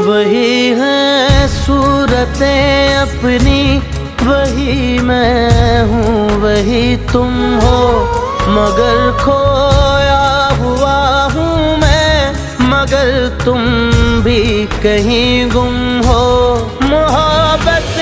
वही है सूरतें अपनी, वही मैं हूँ वही तुम हो, मगर खोया हुआ हूँ मैं, मगर तुम भी कहीं गुम हो। मोहब्बत